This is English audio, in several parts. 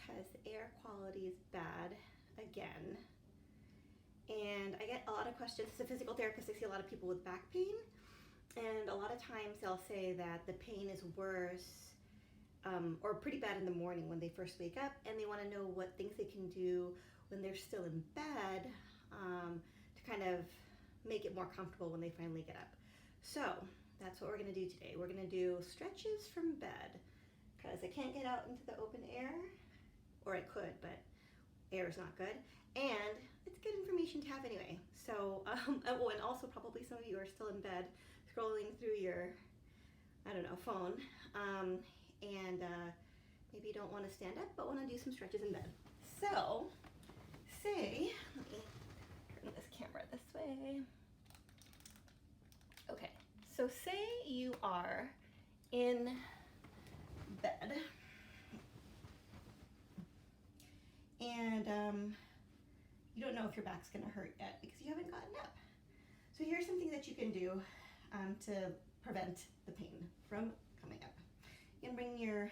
because the air quality is bad again. And I get a lot of questions. As a physical therapist, I see a lot of people with back pain. And a lot of times they'll say that the pain is worse or pretty bad in the morning when they first wake up, and they want to know what things they can do when they're still in bed to kind of make it more comfortable when they finally get up. So that's what we're going to do today. We're going to do stretches from bed because I can't get out into the open air, or I could, but air is not good. And it's good information to have anyway. So, oh, and also probably some of you are still in bed scrolling through your, I don't know, phone, and maybe you don't want to stand up, but want to do some stretches in bed. So, say, let me turn this camera this way. Okay, so say you are in bed, and you don't know if your back's going to hurt yet because you haven't gotten up. So here's something that you can do to prevent the pain from coming up. You can bring your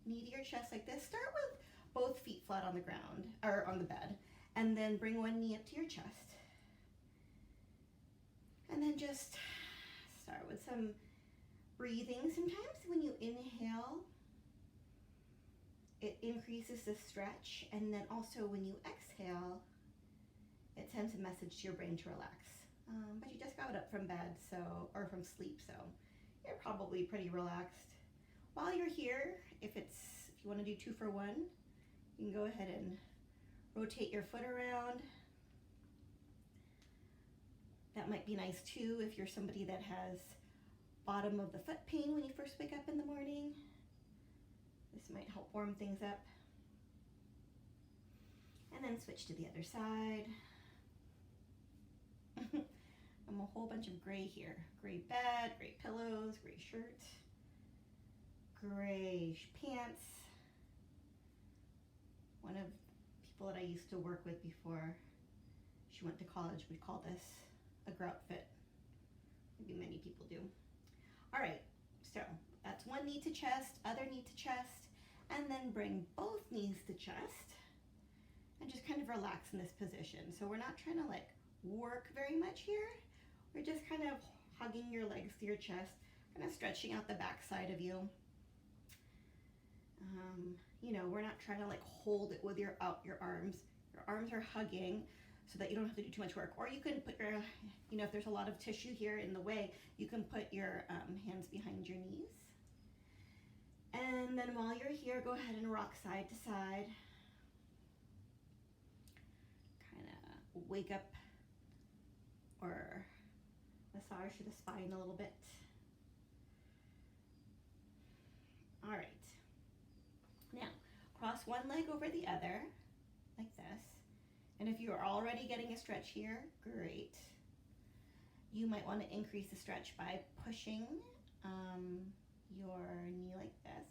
knee to your chest like this. Start with both feet flat on the ground, or on the bed, and then bring one knee up to your chest. And then just start with some breathing. Sometimes when you inhale, it increases the stretch, and then also when you exhale, it sends a message to your brain to relax. But you just got up from bed, so, or from sleep, so you're probably pretty relaxed. While you're here, if you want to do 2 for 1, you can go ahead and rotate your foot around. That might be nice too if you're somebody that has bottom of the foot pain when you first wake up in the morning. This might help warm things up. And then switch to the other side. I'm a whole bunch of gray here. Gray bed, gray pillows, gray shirt, gray pants. One of the people that I used to work with before she went to college would call this a grout fit. Maybe many people do. All right, so that's one knee to chest, other knee to chest, and then bring both knees to chest and just kind of relax in this position. So we're not trying to like work very much here. We're just kind of hugging your legs to your chest, kind of stretching out the back side of you. You know, we're not trying to like hold it with your arms. Your arms are hugging so that you don't have to do too much work. Or you can put your, you know, if there's a lot of tissue here in the way, you can put your hands behind your knees. And then while you're here, go ahead and rock side to side. Kind of wake up or massage to the spine a little bit. All right. Now, cross one leg over the other, like this. And if you're already getting a stretch here, great. You might want to increase the stretch by pushing your knee like this.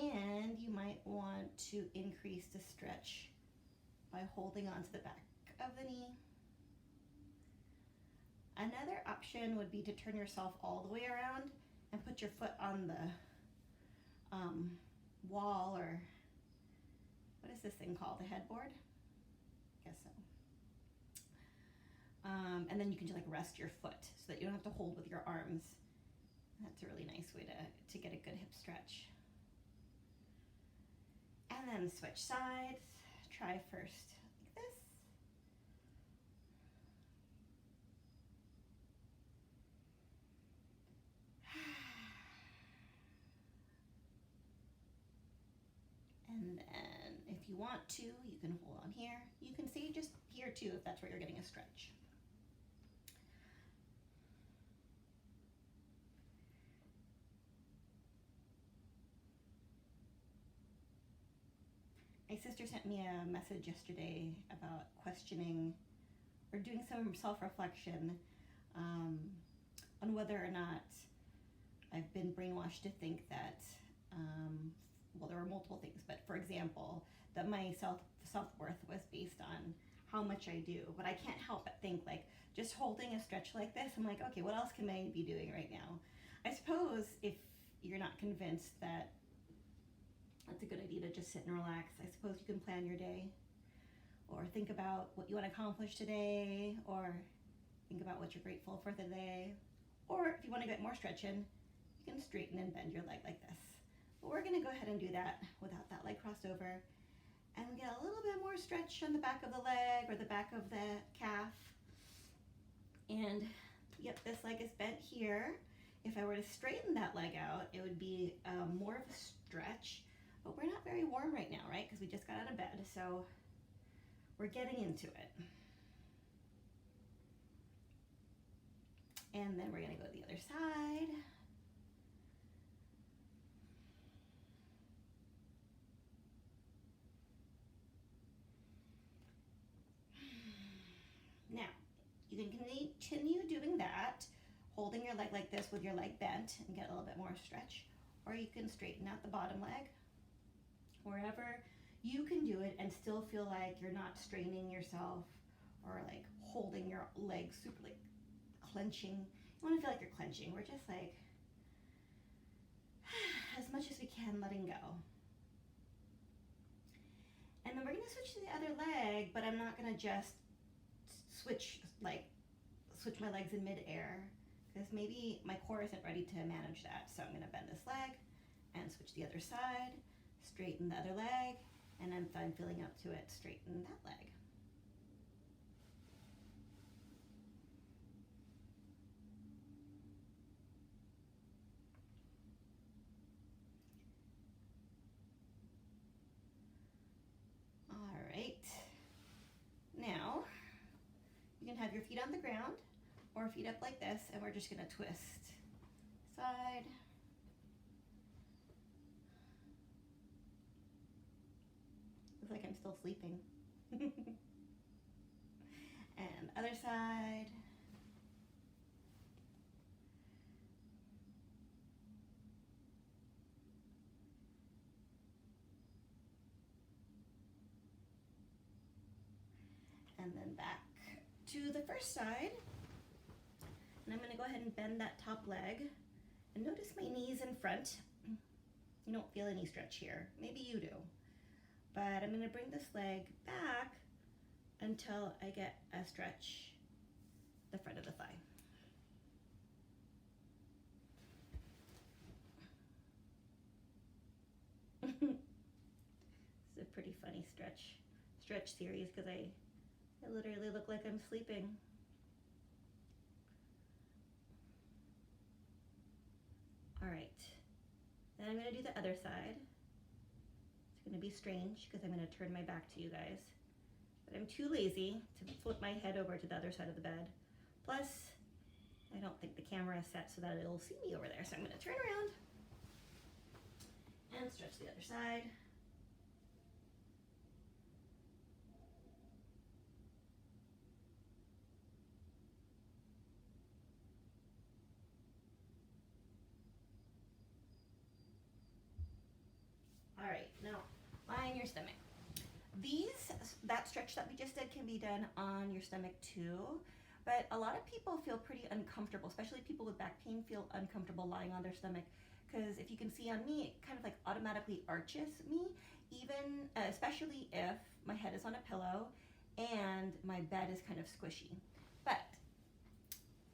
And you might want to increase the stretch by holding onto the back of the knee. Another option would be to turn yourself all the way around and put your foot on the wall, or what is this thing called? The headboard? I guess so. And then you can just like rest your foot so that you don't have to hold with your arms. That's a really nice way to get a good hip stretch. And then switch sides. Try first like this. And then if you want to, you can hold on here. You can stay just here too if that's where you're getting a stretch. My sister sent me a message yesterday about questioning or doing some self-reflection on whether or not I've been brainwashed to think that, well, there were multiple things, but for example, that my self-worth was based on how much I do. But I can't help but think, like, just holding a stretch like this, I'm like, okay, what else can I be doing right now? I suppose if you're not convinced that it's a good idea to just sit and relax, I suppose you can plan your day, or think about what you want to accomplish today, or think about what you're grateful for the day. Or if you want to get more stretch in, you can straighten and bend your leg like this. But we're going to go ahead and do that without that leg crossed over, and get a little bit more stretch on the back of the leg or the back of the calf. And yep, this leg is bent here. If I were to straighten that leg out, it would be more of a stretch, but we're not very warm right now, right? Because we just got out of bed, so we're getting into it. And then we're gonna go to the other side. Now, you can continue doing that, holding your leg like this with your leg bent and get a little bit more stretch. Or you can straighten out the bottom leg. Wherever you can do it and still feel like you're not straining yourself or like holding your leg super, like clenching. You want to feel like you're clenching. We're just like, as much as we can, letting go. And then we're gonna switch to the other leg, but I'm not gonna just switch my legs in midair, because maybe my core isn't ready to manage that. So I'm gonna bend this leg and switch the other side, straighten the other leg, and if I'm feeling up to it, straighten that leg. All right. Now, you can have your feet on the ground or feet up like this, and we're just gonna twist side. Looks like I'm still sleeping. And other side. And then back to the first side. And I'm gonna go ahead and bend that top leg. And notice my knees in front. You don't feel any stretch here. Maybe you do. But I'm gonna bring this leg back until I get a stretch the front of the thigh. It's a pretty funny stretch series because I literally look like I'm sleeping. All right, then I'm gonna do the other side. It's gonna be strange because I'm gonna turn my back to you guys, but I'm too lazy to flip my head over to the other side of the bed. Plus, I don't think the camera is set so that it'll see me over there. So I'm gonna turn around and stretch the other side. All right, now lie on your stomach. That stretch that we just did can be done on your stomach too, but a lot of people feel pretty uncomfortable, especially people with back pain feel uncomfortable lying on their stomach, because if you can see on me, it kind of like automatically arches me, even, especially if my head is on a pillow and my bed is kind of squishy. But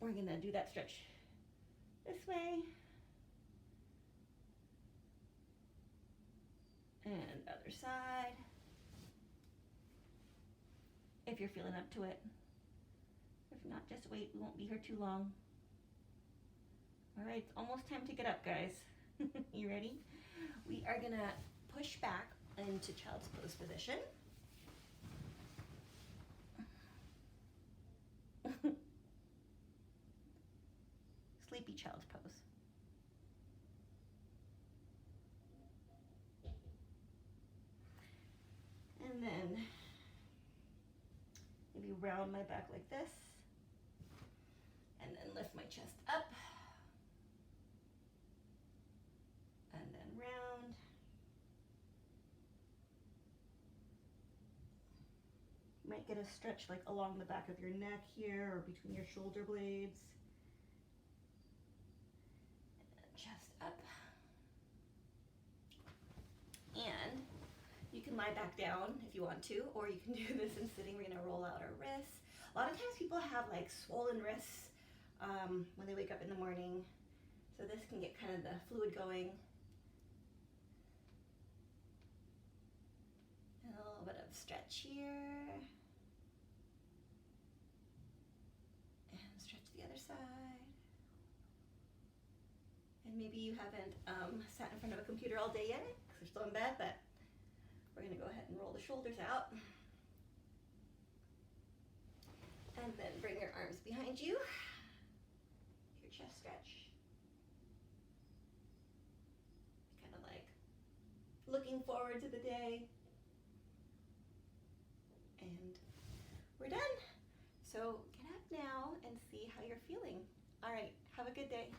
we're gonna do that stretch this way. And other side. If you're feeling up to it. If not, just wait, we won't be here too long. All right, it's almost time to get up, guys. You ready? We are gonna push back into child's pose position. Sleepy child's pose. And then maybe round my back like this, and then lift my chest up, and then round. You might get a stretch like along the back of your neck here or between your shoulder blades. And then chest up. lie back down if you want to, or you can do this in sitting. We're gonna roll out our wrists. A lot of times people have like swollen wrists when they wake up in the morning. So this can get kind of the fluid going. And a little bit of stretch here. And stretch the other side. And maybe you haven't sat in front of a computer all day yet, because you're still in bed, but we're gonna go ahead and roll the shoulders out. And then bring your arms behind you. Your chest stretch. Kind of like looking forward to the day. And we're done. So get up now and see how you're feeling. All right, have a good day.